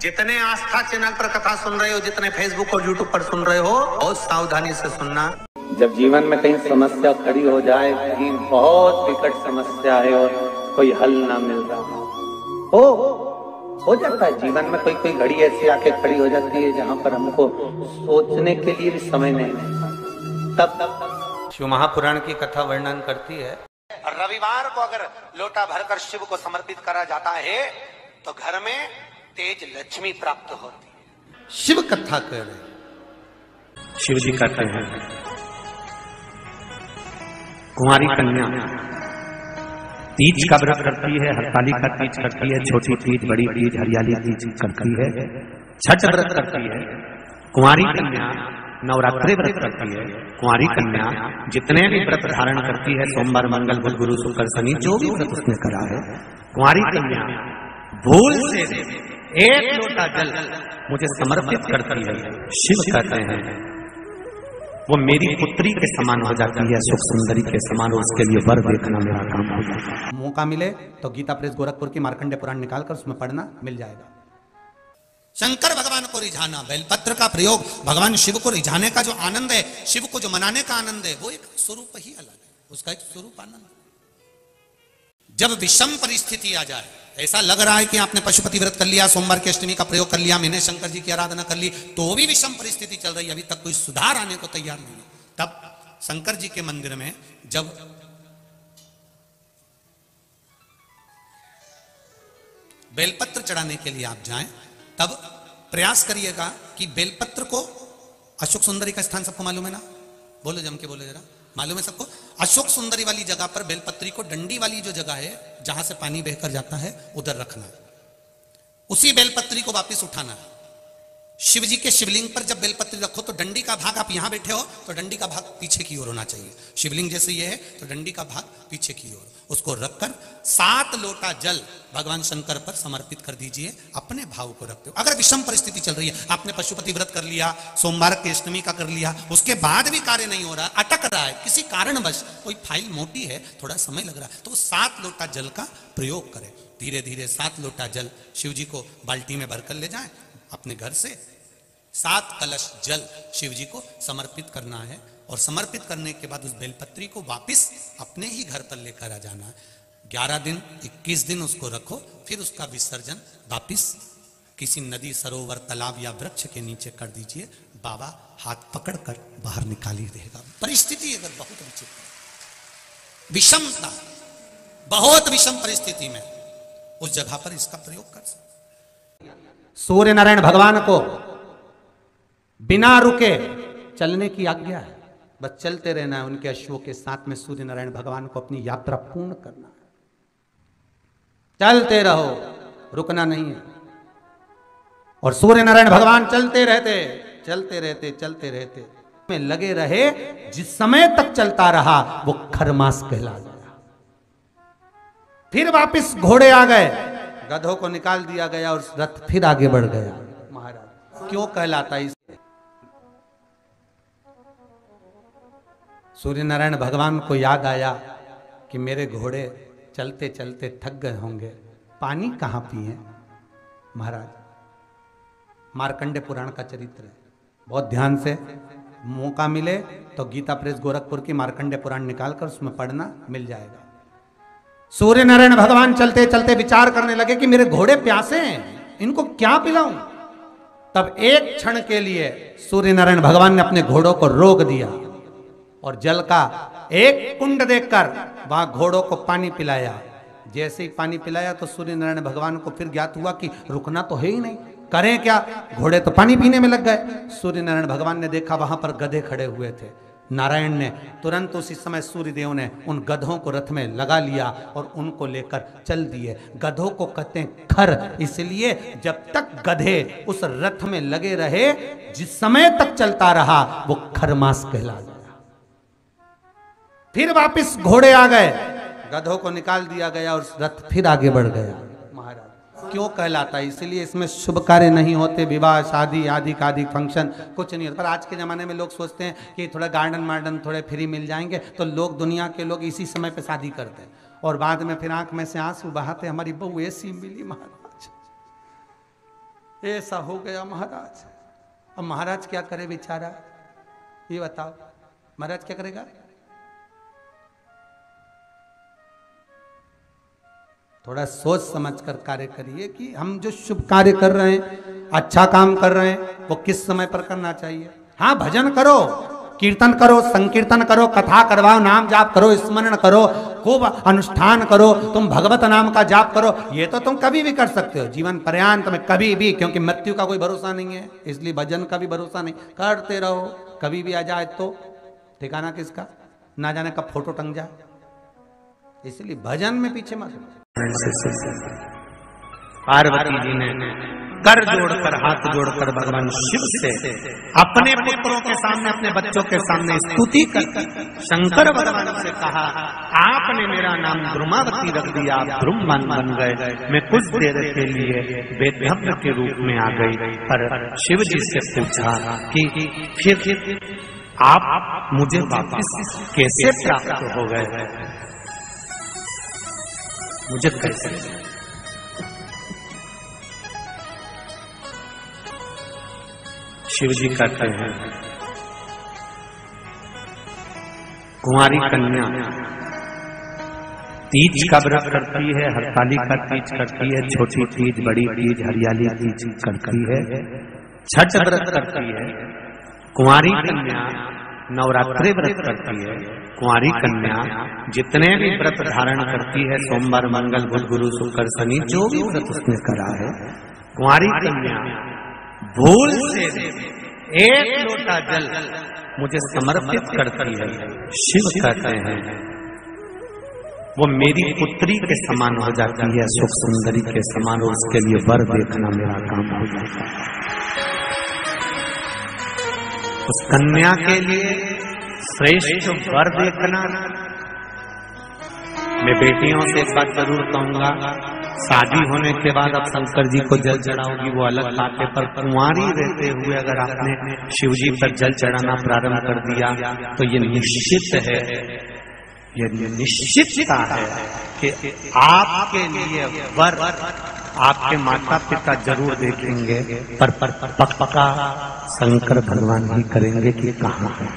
जितने आस्था चैनल पर कथा सुन रहे हो, जितने फेसबुक और यूट्यूब पर सुन रहे हो, बहुत सावधानी से सुनना। जब जीवन में कहीं समस्या खड़ी हो जाए, कहीं बहुत विकट समस्या है और कोई हल ना मिल रहा हो जाता है जीवन में कोई कोई घड़ी ऐसी आके खड़ी हो जाती है जहां पर हमको सोचने के लिए भी समय नहीं मिलता। तब शिव महापुराण की कथा वर्णन करती है, रविवार को अगर लोटा भरकर शिव को समर्पित करा जाता है तो घर में तेज लक्ष्मी प्राप्त होती है। शिव कथा कह रहे, शिव जी कहते हैं कुंवारी कन्या तीज का व्रत करती है, हरतालिका तीज करती है, छोटी तीज, बड़ी तीज, हरियाली तीज करती है, छठ व्रत करती है। कुंवारी कन्या नवरात्रि व्रत करती है। कुंवारी कन्या जितने भी व्रत धारण करती है, सोमवार, मंगल, बुध, गुरु, शुक्र, शनि, जो भी व्रत उसने करा है, कुंवारी कन्या भूल से एक लोटा जल मुझे समर्पित करती है। शिव कहते हैं वो मेरी पुत्री के समान हो जाती है, सुख सुंदरी के समान। उसके लिए वर देखना मेरा काम हो जाता है। मौका मिले तो गीता प्रेस गोरखपुर की मार्कंडे पुराण निकालकर उसमें पढ़ना मिल जाएगा। शंकर भगवान को रिझाना, बेलपत्र का प्रयोग भगवान शिव को रिझाने का जो आनंद है, शिव को जो मनाने का आनंद है, वो एक स्वरूप ही अलग है, उसका एक स्वरूप आनंद। जब विषम परिस्थिति आ जाए, ऐसा लग रहा है कि आपने पशुपति व्रत कर लिया, सोमवार की अष्टमी का प्रयोग कर लिया, मैंने शंकर जी की आराधना कर ली, तो भी विषम परिस्थिति चल रही है, अभी तक कोई सुधार आने को तैयार नहीं है, तब शंकर जी के मंदिर में जब बेलपत्र चढ़ाने के लिए आप जाएं, तब प्रयास करिएगा कि बेलपत्र को, अशोक सुंदरी का स्थान सबको मालूम है ना, बोलो जम के बोलो जरा, मालूम है सबको? अशोक सुंदरी वाली जगह पर बेलपत्री को, डंडी वाली जो जगह है जहां से पानी बहकर जाता है, उधर रखना है। उसी बेलपत्री को वापस उठाना है। शिव जी के शिवलिंग पर जब बेलपत्री रखो तो डंडी का भाग, आप यहां बैठे हो तो डंडी का भाग पीछे की ओर होना चाहिए। शिवलिंग जैसे ये है तो डंडी का भाग पीछे की ओर, उसको रखकर 7 लोटा जल भगवान शंकर पर समर्पित कर दीजिए, अपने भाव को रखते हो। अगर विषम परिस्थिति चल रही है, आपने पशुपति व्रत कर लिया, सोमवार की अष्टमी का कर लिया, उसके बाद भी कार्य नहीं हो रहा, अटक रहा है किसी कारणवश, कोई फाइल मोटी है, थोड़ा समय लग रहा है, तो 7 लोटा जल का प्रयोग करें। धीरे धीरे 7 लोटा जल शिव जी को बाल्टी में भरकर ले जाएं अपने घर से। 7 कलश जल शिव जी को समर्पित करना है और समर्पित करने के बाद उस बेलपत्री को वापस अपने ही घर पर लेकर आ जाना है। 11 दिन 21 दिन उसको रखो, फिर उसका विसर्जन वापिस किसी नदी, सरोवर, तालाब या वृक्ष के नीचे कर दीजिए। बाबा हाथ पकड़कर बाहर निकाल ही देगा। परिस्थिति अगर बहुत विचित्र, विषमता, बहुत विषम परिस्थिति में उस जगह पर इसका प्रयोग कर सकते। सूर्य नारायण भगवान को बिना रुके चलने की आज्ञा है, बस चलते रहना है उनके अश्वों के साथ में। सूर्य नारायण भगवान को अपनी यात्रा पूर्ण करना है, चलते रहो, रुकना नहीं है। और सूर्य नारायण भगवान चलते रहते चलते रहते चलते रहते में लगे रहे। जिस समय तक चलता रहा वो खरमास कहला गया। फिर वापिस घोड़े आ गए, गधों को निकाल दिया गया और रथ फिर आगे बढ़ गया। महाराज क्यों कहलाता है? सूर्य नारायण भगवान को याद आया कि मेरे घोड़े चलते चलते थक गए होंगे, पानी कहाँ पिए। महाराज मार्कंडे पुराण का चरित्र है, बहुत ध्यान से, मौका मिले तो गीता प्रेस गोरखपुर की मार्कंडे पुराण निकालकर उसमें पढ़ना मिल जाएगा। सूर्य नारायण भगवान चलते चलते विचार करने लगे कि मेरे घोड़े प्यासे हैं, इनको क्या पिलाऊं। तब एक क्षण के लिए सूर्य नारायण भगवान ने अपने घोड़ों को रोक दिया और जल का एक कुंड देखकर वहां घोड़ों को पानी पिलाया। जैसे ही पानी पिलाया तो सूर्य नारायण भगवान को फिर ज्ञात हुआ कि रुकना तो है ही नहीं, करें क्या, घोड़े तो पानी पीने में लग गए। सूर्य नारायण भगवान ने देखा वहां पर गधे खड़े हुए थे। नारायण ने तुरंत उसी समय सूर्यदेव ने उन गधों को रथ में लगा लिया और उनको लेकर चल दिए। गधों को कहते हैं खर, इसलिए जब तक गधे उस रथ में लगे रहे, जिस समय तक चलता रहा वो खरमास कहला गया। फिर वापिस घोड़े आ गए, गधों को निकाल दिया गया और रथ फिर आगे बढ़ गया। महाराज क्यों कहलाता है? इसलिए इसमें शुभ कार्य नहीं होते, विवाह, शादी आदि का आदि फंक्शन कुछ नहीं होता। पर आज के ज़माने में लोग सोचते हैं कि थोड़ा गार्डन वार्डन थोड़े फ्री मिल जाएंगे तो लोग, दुनिया के लोग इसी समय पे शादी करते हैं और बाद में फिर आंख में से आंसू बहाते, हमारी बहू ऐसी मिली महाराज। ऐसा हो गया महाराज। अब महाराज क्या करे बेचारा, ये बताओ महाराज क्या करेगा? थोड़ा सोच समझ कर कार्य करिए कि हम जो शुभ कार्य कर रहे हैं, अच्छा काम कर रहे हैं, वो किस समय पर करना चाहिए। हाँ, भजन करो, कीर्तन करो, संकीर्तन करो, कथा करवाओ, नाम जाप करो, स्मरण करो, खूब अनुष्ठान करो, तुम भगवत नाम का जाप करो, ये तो तुम कभी भी कर सकते हो जीवन पर्यांत में, कभी भी, क्योंकि मृत्यु का कोई भरोसा नहीं है, इसलिए भजन का भी भरोसा नहीं। करते रहो, कभी भी आ जाए तो ठिकाना किसका, ना जाने कब फोटो टंग जाए, इसलिए भजन में पीछे मत। पार्वती जी ने कर जोड़कर, हाथ जोड़कर भगवान शिव से अपने पुत्रों के सामने, अपने बच्चों के सामने स्तुति कर शंकर भगवान से कहा, आपने मेरा नाम द्रुमावती रख दिया, आप द्रुममान बन गए, मैं कुछ देर के लिए वेदभ्र के रूप में आ गई। पर शिव जी से पूछा कि फिर आप मुझे वापस कैसे प्राप्त हो गए, मुझे कैसे? शिव जी कहते हैं, कुंवारी कन्या तीज का व्रत करती है, हरतालिका तीज करती है, छोटी तीज, बड़ी तीज, हरियाली तीज करती है, छठ व्रत करती है। कुंवारी कन्या नवरात्रि व्रत करती है। कुंवारी कन्या जितने भी व्रत धारण करती है, सोमवार, मंगल, बुध, गुरु, शुक्र, शनि, जो भी व्रत उसने करा है, कुंवारी कन्या भूल से एक लोटा जल मुझे समर्पित करती है। शिव कहते हैं वो मेरी पुत्री के समान हो जाती है, सुख सुंदरी के समान, और उसके लिए वर देखना मेरा काम हो जाता है। उस कन्या के लिए श्रेष्ठ वर देखना। मैं बेटियों से एक बात जरूर कहूंगा, शादी होने के बाद अब शंकर जी को जल चढ़ाओगी वो अलग बात है, पर कुंवारी रहते हुए अगर आपने शिव जी पर जल चढ़ाना प्रारंभ कर दिया तो ये निश्चित है, ये निश्चितता है कि आपके लिए वर आपके माता पिता जरूर देखेंगे, पर पक्का शंकर भगवान ही करेंगे कि कहाँ है।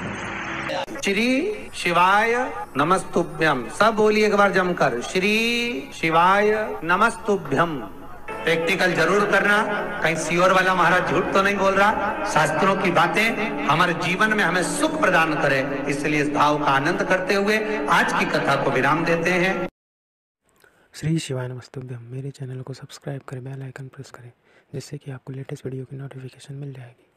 श्री शिवाय नमस्तुभ्यम, सब बोलिए एक बार जमकर, श्री शिवाय नमस्तुभ्यम। प्रैक्टिकल जरूर करना, कहीं सियोर वाला महाराज झूठ तो नहीं बोल रहा। शास्त्रों की बातें हमारे जीवन में हमें सुख प्रदान करे, इसलिए इस भाव का आनंद करते हुए आज की कथा को विराम देते हैं। श्री शिवाय नमस्तुभ्यम। मेरे चैनल को सब्सक्राइब करें, बेल आइकन प्रेस करें, जिससे कि आपको लेटेस्ट वीडियो की नोटिफिकेशन मिल जाएगी।